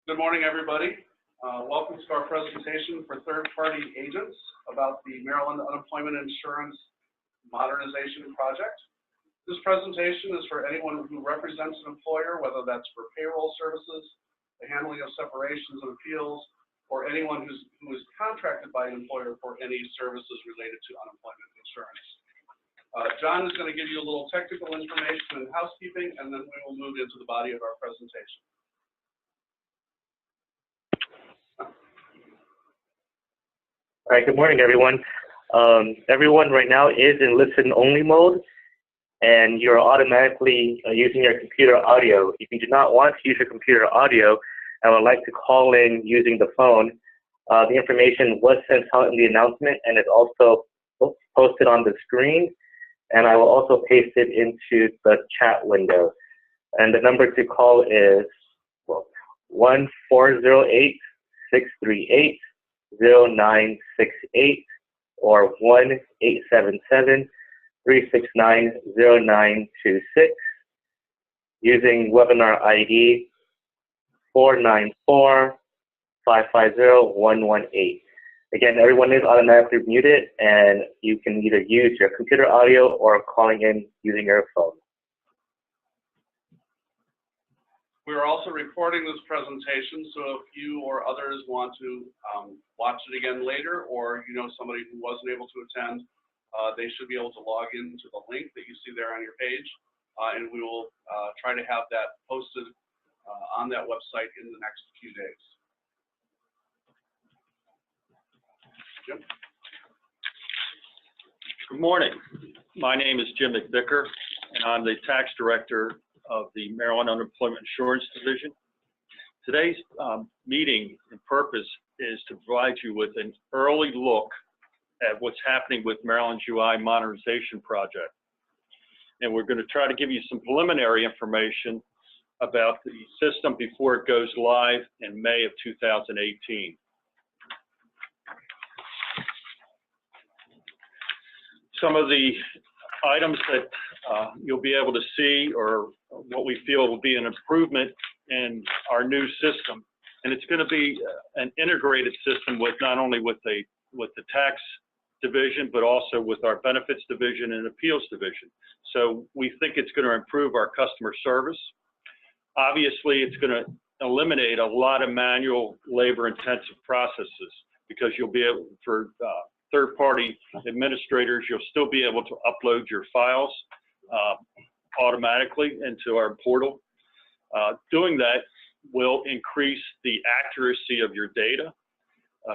Good morning, everybody. Welcome to our presentation for third-party agents about the Maryland Unemployment Insurance Modernization Project. This presentation is for anyone who represents an employer, whether that's for payroll services, the handling of separations and appeals, or anyone who is contracted by an employer for any services related to unemployment insurance. John is going to give you a little technical information and housekeeping, and then we will move into the body of our presentation. All right, good morning, everyone. Everyone right now is in listen-only mode, and you're automatically using your computer audio. If you do not want to use your computer audio and would like to call in using the phone, the information was sent out in the announcement and is also posted on the screen, and I will also paste it into the chat window. And the number to call is 1-408-638-0968 or 1-877-369-0926 using webinar ID 494-550-118. Again, everyone is automatically muted, and you can either use your computer audio or calling in using your phone. We are also recording this presentation, so if you or others want to watch it again later, or you know somebody who wasn't able to attend, they should be able to log into the link that you see there on your page, and we will try to have that posted on that website in the next few days. Jim? Good morning. My name is Jim McVicker, and I'm the tax director of the Maryland Unemployment Insurance Division. Today's meeting and purpose is to provide you with an early look at what's happening with Maryland's UI Modernization Project. And we're going to try to give you some preliminary information about the system before it goes live in May of 2018. Some of the items that you'll be able to see, or what we feel will be an improvement in our new system, and it's going to be an integrated system with not only with the tax division, but also with our benefits division and appeals division. So we think it's going to improve our customer service. Obviously, it's going to eliminate a lot of manual, labor-intensive processes, because you'll be able, for third-party administrators, you'll still be able to upload your files automatically into our portal. Doing that will increase the accuracy of your data.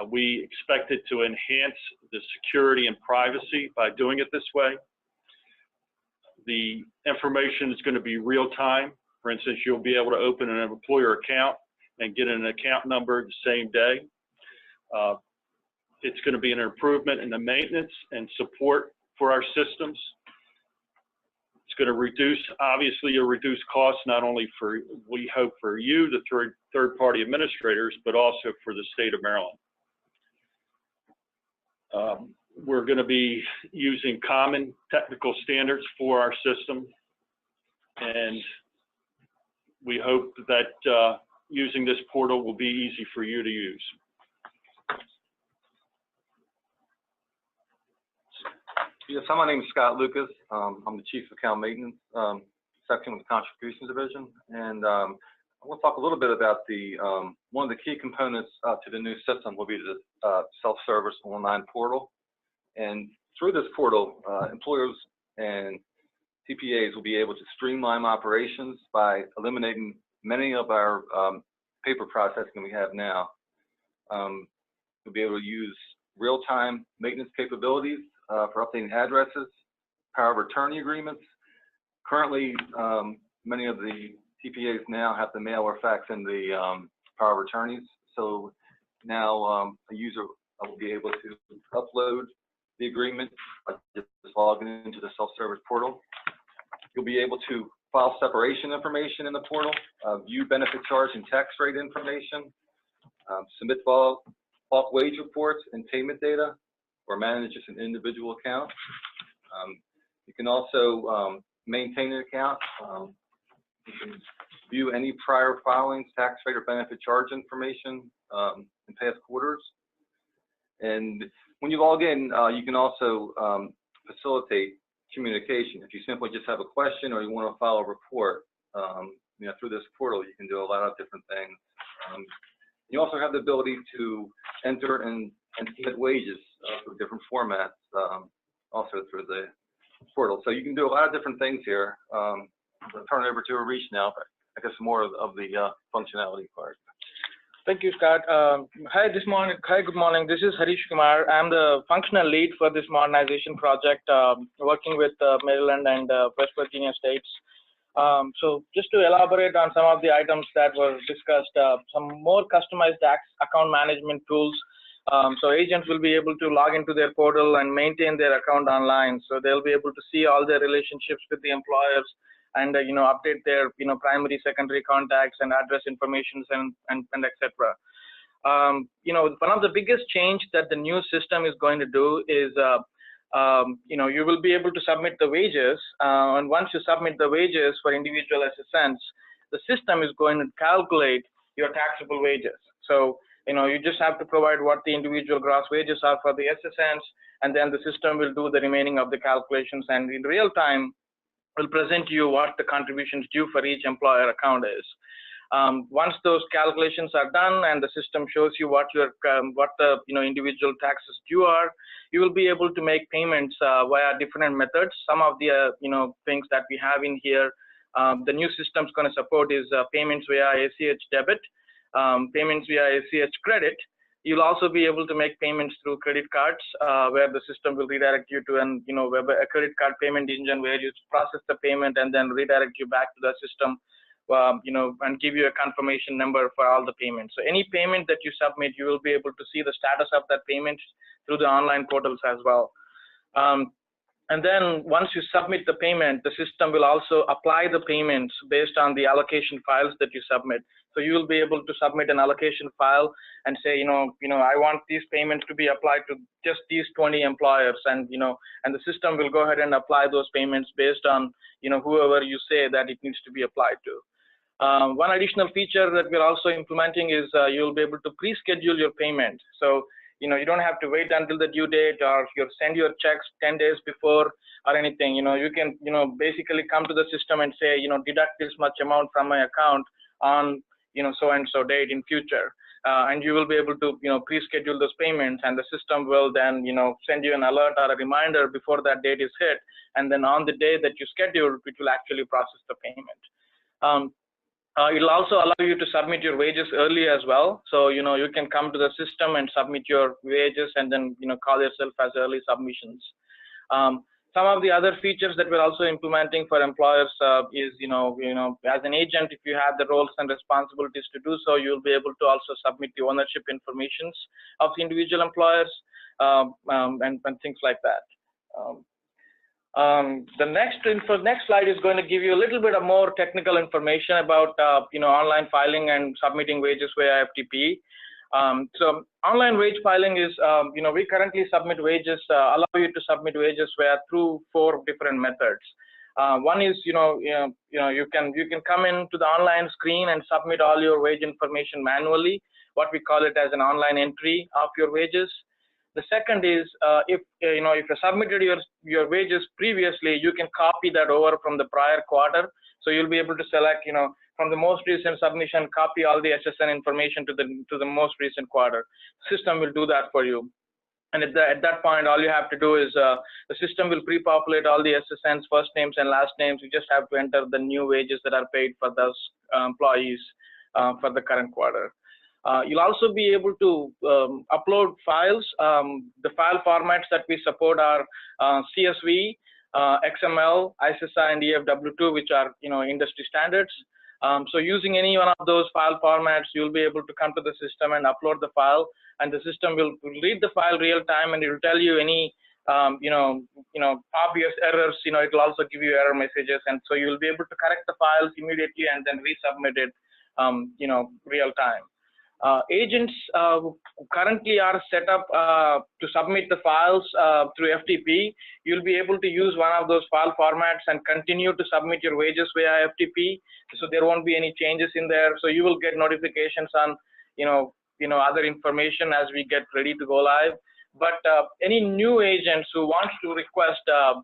We expect it to enhance the security and privacy by doing it this way. The information is going to be real time. For instance, you'll be able to open an employer account and get an account number the same day. It's going to be an improvement in the maintenance and support for our systems. It's going to reduce, obviously, reduce costs, not only for, we hope, for you, the third-party administrators, but also for the state of Maryland. We're going to be using common technical standards for our system, and we hope that using this portal will be easy for you to use. Yes, my name is Scott Lucas. I'm the Chief Account Maintenance section of the Contributions Division, and I want to talk a little bit about the one of the key components to the new system will be the self-service online portal. And through this portal, employers and TPAs will be able to streamline operations by eliminating many of our paper processing we have now. We'll be able to use real-time maintenance capabilities for updating addresses, power of attorney agreements. Currently, many of the TPAs now have to mail or fax in the power of attorneys. So now a user will be able to upload the agreement by just logging into the self-service portal. You'll be able to file separation information in the portal, view benefit charge and tax rate information, submit bulk wage reports and payment data, or manage just an individual account. You can also maintain an account. You can view any prior filings, tax rate or benefit charge information in past quarters. And when you log in, you can also facilitate communication. If you simply just have a question or you want to file a report, through this portal, you can do a lot of different things. You also have the ability to enter and submit wages through different formats, also through the portal. So you can do a lot of different things here. I'll turn it over to Harish now, but I guess more of the functionality part. Thank you, Scott. Hi, good morning. This is Harish Kumar. I'm the functional lead for this modernization project, working with Maryland and West Virginia states. So just to elaborate on some of the items that were discussed, some more customized account management tools. So agents will be able to log into their portal and maintain their account online. So they'll be able to see all their relationships with the employers and update their primary, secondary contacts and address information and etc. One of the biggest change that the new system is going to do is you will be able to submit the wages, and once you submit the wages for individual SSNs, the system is going to calculate your taxable wages. So you just have to provide what the individual gross wages are for the SSNs, and then the system will do the remaining of the calculations, and in real time will present to you what the contributions due for each employer account is. Once those calculations are done and the system shows you what the individual taxes due are, you will be able to make payments via different methods. Some of the things that we have in here, the new system is going to support is payments via ACH debit, payments via ACH credit. You'll also be able to make payments through credit cards, where the system will redirect you to a credit card payment engine where you process the payment and then redirect you back to the system, and give you a confirmation number for all the payments. So any payment that you submit, you will be able to see the status of that payment through the online portals as well. And then once you submit the payment, the system will also apply the payments based on the allocation files that you submit. So you will be able to submit an allocation file and say, I want these payments to be applied to just these 20 employers, and and the system will go ahead and apply those payments based on whoever you say that it needs to be applied to. One additional feature that we're also implementing is you'll be able to pre-schedule your payment. So you don't have to wait until the due date, or you send your checks 10 days before or anything. You can basically come to the system and say deduct this much amount from my account on so and so date in future, and you will be able to pre-schedule those payments, and the system will then send you an alert or a reminder before that date is hit, and then on the day that you scheduled, it will actually process the payment. It'll also allow you to submit your wages early as well. So you can come to the system and submit your wages, and then call yourself as early submissions. Some of the other features that we're also implementing for employers is as an agent, if you have the roles and responsibilities to do so, you'll be able to also submit the ownership informations of the individual employers, and things like that. The next slide is going to give you a little bit of more technical information about online filing and submitting wages via FTP. So online wage filing is we currently submit wages, allow you to submit wages through 4 different methods. One is you can come into the online screen and submit all your wage information manually. What we call it as an online entry of your wages. The second is if you submitted your wages previously, you can copy that over from the prior quarter. So you'll be able to select from the most recent submission, copy all the SSN information to the most recent quarter. System will do that for you. And at that point, all you have to do is the system will pre-populate all the SSNs, first names and last names. You just have to enter the new wages that are paid for those employees for the current quarter. You'll also be able to upload files. The file formats that we support are CSV, XML, ISSI, and EFW2, which are industry standards. So using any one of those file formats, you'll be able to come to the system and upload the file, and the system will read the file real time, and it will tell you any obvious errors. It will also give you error messages, and so you'll be able to correct the files immediately and then resubmit it real time. Agents currently are set up to submit the files through FTP. You'll be able to use one of those file formats and continue to submit your wages via FTP. So there won't be any changes in there. So you will get notifications on, other information as we get ready to go live. But any new agents who wants to request, the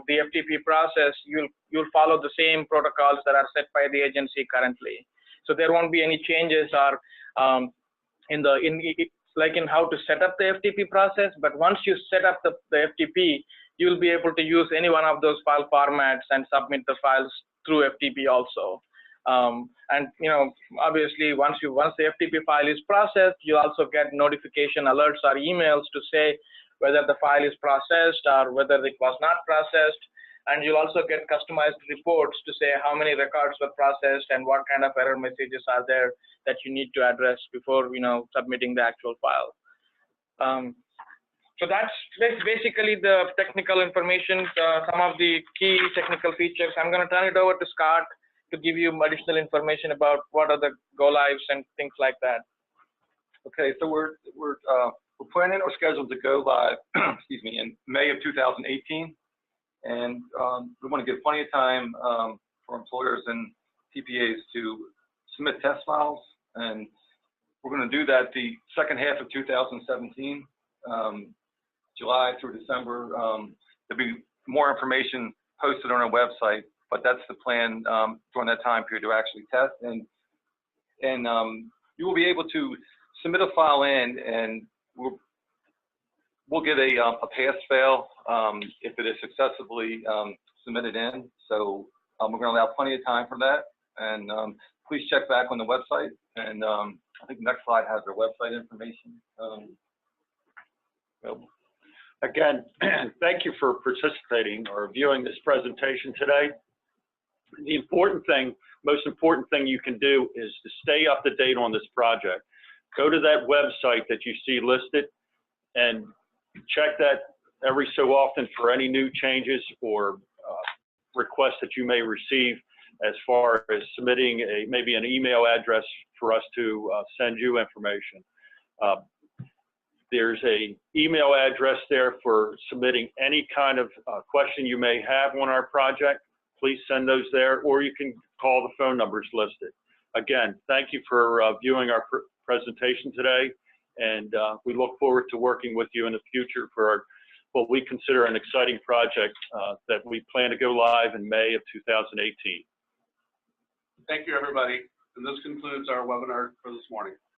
FTP process, you'll follow the same protocols that are set by the agency currently. So there won't be any changes or in how to set up the FTP process. But once you set up the FTP, you'll be able to use any one of those file formats and submit the files through FTP also. Obviously, once the FTP file is processed, you also get notification alerts or emails to say whether the file is processed or whether it was not processed. And you'll also get customized reports to say how many records were processed and what kind of error messages are there that you need to address before, submitting the actual file. So that's basically the technical information, some of the key technical features. I'm going to turn it over to Scott to give you additional information about what are the go lives and things like that. Okay, so we're planning or scheduled to go live, excuse me, in May of 2018, and we want to give plenty of time for employers and TPAs to submit test files, and we're going to do that the second half of 2017, July through December. There'll be more information posted on our website, but that's the plan during that time period to actually test, and you will be able to submit a file in, and we'll get a pass-fail if it is successfully submitted in. So we're going to allow plenty of time for that, and please check back on the website, and I think the next slide has our website information. Again, thank you for participating or viewing this presentation today. The most important thing you can do is to stay up to date on this project. Go to that website that you see listed and check that every so often for any new changes or requests that you may receive as far as submitting maybe an email address for us to send you information. There's an email address there for submitting any kind of question you may have on our project. Please send those there, or you can call the phone numbers listed. Again, thank you for viewing our presentation today, and we look forward to working with you in the future for what we consider an exciting project that we plan to go live in May of 2018. Thank you, everybody. And this concludes our webinar for this morning.